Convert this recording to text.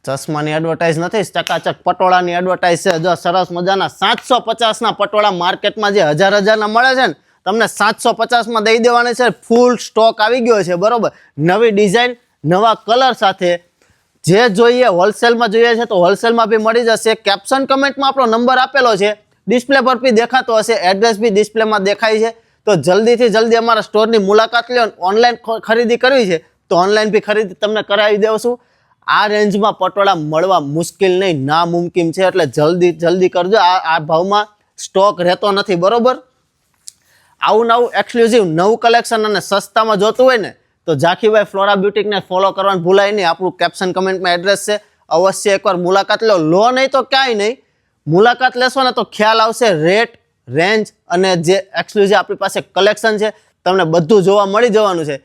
ચશ્માની advertise નથી, ચકાચક પટોળાની advertise છે. જો સરસ મજાના 750ના પટોળા માર્કેટમાં જે હજારના મળે છે ને, તમને 750માં દઈ દેવાની છે. ફૂલ સ્ટોક આવી ગયો છે, બરોબર. નવી ડિઝાઇન, નવા કલર સાથે. જે જોઈએ હોલસેલમાં જોઈએ છે તો હોલસેલમાં બી મળી જશે. કેપ્શન કમેન્ટમાં આપણો નંબર આપેલો છે, ડિસ્પ્લે પર બી દેખાતો હશે, એડ્રેસ બી ડિસ્પ્લેમાં દેખાય છે. તો જલ્દીથી જલ્દી અમારા સ્ટોરની મુલાકાત લો. ઓનલાઈન ખરીદી કરવી છે તો ઓનલાઈન બી ખરીદી તમને કરાવી દેવશું. આ રેન્જમાં પટોળા મળવા મુશ્કેલ નહીં, નામુમકિન છે. એટલે જલ્દી કરજો. આ ભાવમાં સ્ટોક રહેતો નથી, બરોબર. આવું નવું એક્સક્લુઝિવ નવું કલેક્શન અને સસ્તામાં જોતું હોય ને તો ઝાંખીભાઈ ફ્લોરા બ્યુટિકને ફોલો કરવાનું ભૂલાય નહીં. આપણું કેપ્શન કમેન્ટમાં એડ્રેસ છે, અવશ્ય એકવાર મુલાકાત લો નહીં તો ક્યાંય નહીં. મુલાકાત લેશો ને તો ખ્યાલ આવશે રેટ, રેન્જ અને જે એક્સક્લુઝિવ આપણી પાસે કલેક્શન છે તમને બધું જોવા મળી જવાનું છે.